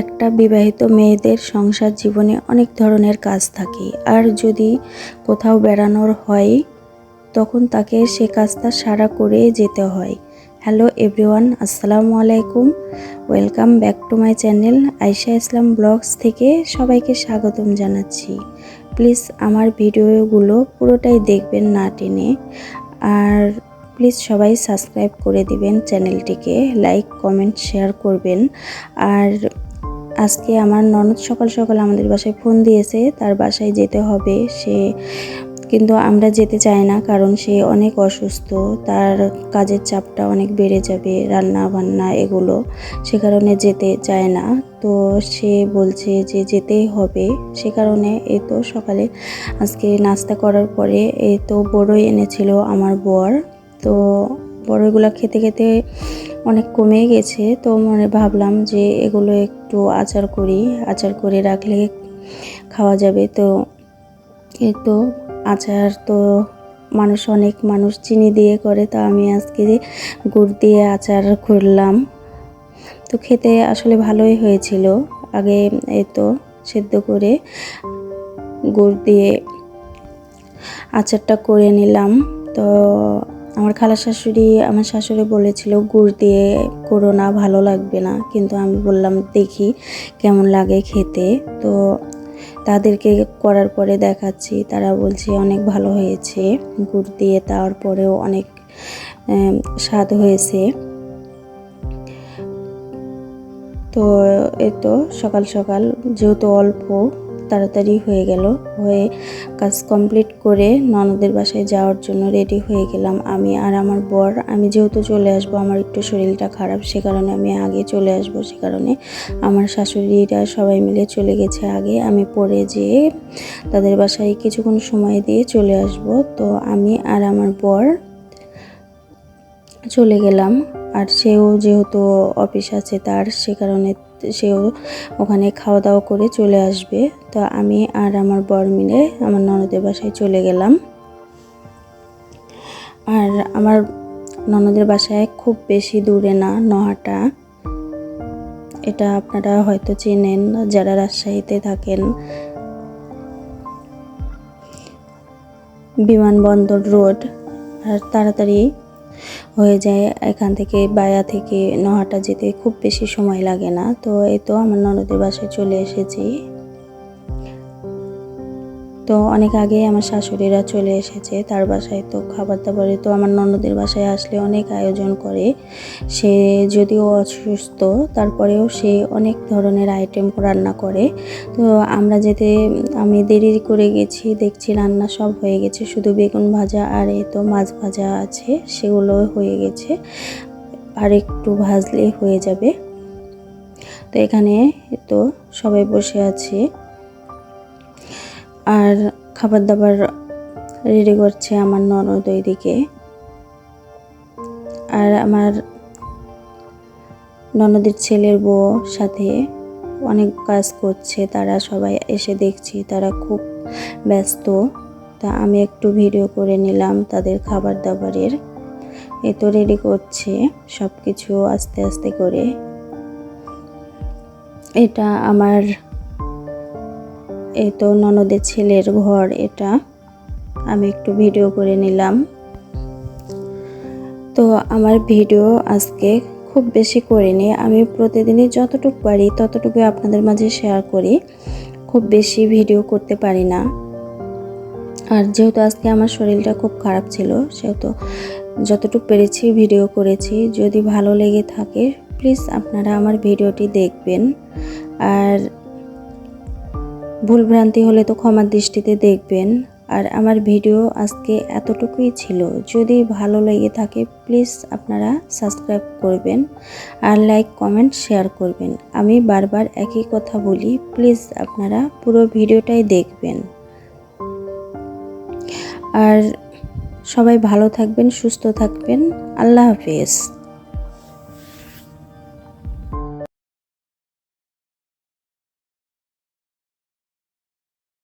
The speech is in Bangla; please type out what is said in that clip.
একটা বিবাহিত মেয়েদের সংসার জীবনে অনেক ধরনের কাজ থাকে, আর যদি কোথাও বেড়ানোর হয় তখন তাকে সে কাজটা সারা করে যেতে হয়। হ্যালো এভরিওয়ান, আসসালামু আলাইকুম। Welcome back to my channel Ayesha Islam blogs থেকে সবাইকে স্বাগতম জানাচ্ছি। প্লিজ আমার ভিডিওগুলো পুরোটাই দেখবেন না টেনে, আর প্লিজ সবাই সাবস্ক্রাইব করে দিবেন চ্যানেলটিকে, লাইক কমেন্ট শেয়ার করবেন। আর আজকে আমার ননদ সকাল সকাল আমাদের বাসায় ফোন দিয়েছে, তার বাসায় যেতে হবে। কিন্তু আমরা যেতে চাই না, কারণ সে অনেক অসুস্থ, তার কাজের চাপটা অনেক বেড়ে যাবে, রান্না বান্না এগুলো, সে কারণে যেতে চায় না। তো সে বলছে যে যেতেই হবে, সে কারণে এই তো সকালে আজকে নাস্তা করার পরে এই তো বড়ই এনেছিল আমার বর। তো বড়ইগুলো খেতে খেতে অনেক কমে গেছে, তো মনে ভাবলাম যে এগুলো একটু আচার করি, আচার করে রাখলে খাওয়া যাবে। তো এই তো আচার তো অনেক মানুষ চিনি দিয়ে করে, তো আমি আজকে গুড় দিয়ে আচার করলাম। তো খেতে আসলে ভালোই হয়েছিল। আগে এই তো সেদ্ধ করে গুড় দিয়ে আচারটা করে নিলাম। তো আমার আমার শাশুড়ি বলেছিল গুড় দিয়ে করো না, ভালো লাগবে না, কিন্তু আমি বললাম দেখি কেমন লাগে খেতে। তো তাদেরকে করার পরে দেখাচ্ছি, তারা বলছে অনেক ভালো হয়েছে গুড় দিয়ে, তারপরেও অনেক স্বাদ হয়েছে। তো এই তো সকাল সকাল যেহেতু অল্প, তাড়াতাড়ি হয়ে গেল, হয়ে কাজ কমপ্লিট করে ননদের বাসায় যাওয়ার জন্য রেডি হয়ে গেলাম আমি আর আমার বর। আমি যেহেতু চলে আসবো, আমার একটু শরীরটা খারাপ, সে কারণে আমি আগে চলে আসবো, সে কারণে আমার শাশুড়িরা সবাই মিলে চলে গেছে আগে। আমি পরে যেয়ে তাদের বাসায় কিছুক্ষণ সময় দিয়ে চলে আসব। তো আমি আর আমার বর চলে গেলাম, আর সেও যেহেতু অফিস আছে তার, সে কারণে সেও ওখানে খাওয়া দাওয়া করে চলে আসবে। তো আমি আর আমার বর মিলে আমার ননদের বাসায় চলে গেলাম। আর আমার ননদের বাসায় খুব বেশি দূরে না, নহাটা। এটা আপনারা হয়তো চেনেন যারা রাজশাহীতে থাকেন। বিমানবন্দর রোড, আর তাড়াতাড়ি হয়ে যায় এখান থেকে, বায়া থেকে নহাটা যেতে খুব বেশি সময় লাগে না। তো এই তো আমার ননদের বাসায় চলে এসেছি। তো অনেক আগে আমার শাশুড়িরা চলে এসেছে তার বাসায়। তো খাবার দাবারে তো আমার ননদের বাসায় আসলে অনেক আয়োজন করে। সে যদিও অসুস্থ, তারপরেও সে অনেক ধরনের আইটেম রান্না করে। তো আমি দেরি করে গেছি, দেখছি রান্না সব হয়ে গেছে, শুধু বেগুন ভাজা আর এই তো মাছ ভাজা আছে, সেগুলো হয়ে গেছে, আর একটু ভাজলেই হয়ে যাবে। তো এখানে তো সবাই বসে আছে আর খাবার দাবার রেডি করছে আমার ননদ ওইদিকে। আর আমার ননদের ছেলের বউ সাথে অনেক কাজ করছে, তারা সবাই এসে দেখছি তারা খুব ব্যস্ত। তা আমি একটু ভিডিও করে নিলাম তাদের খাবার দাবারের। এ তো রেডি করছে সব কিছু আস্তে আস্তে করে। এটা আমার এই তো ননদের ছেলের ঘর, এটা আমি একটু ভিডিও করে নিলাম। তো আমার ভিডিও আজকে খুব বেশি করিনি, আমি প্রতিদিনই যতটুকু পারি ততটুকু আপনাদের মাঝে শেয়ার করি, খুব বেশি ভিডিও করতে পারি না। আর যেহেতু আজকে আমার শরীরটা খুব খারাপ ছিল, সেহেতু যতটুকু পেরেছি ভিডিও করেছি। যদি ভালো লেগে থাকে প্লিজ আপনারা আমার ভিডিওটি দেখবেন, আর ভুলভ্রান্তি হলে তো ক্ষমার দৃষ্টিতে দেখবেন। আর আমার ভিডিও আজকে এতটুকুই ছিল। যদি ভালো লেগে থাকে প্লিজ আপনারা সাবস্ক্রাইব করবেন, আর লাইক কমেন্ট শেয়ার করবেন। আমি বারবার একই কথা বলি, প্লিজ আপনারা পুরো ভিডিওটাই দেখবেন। আর সবাই ভালো থাকবেন, সুস্থ থাকবেন। আল্লাহ হাফেজ।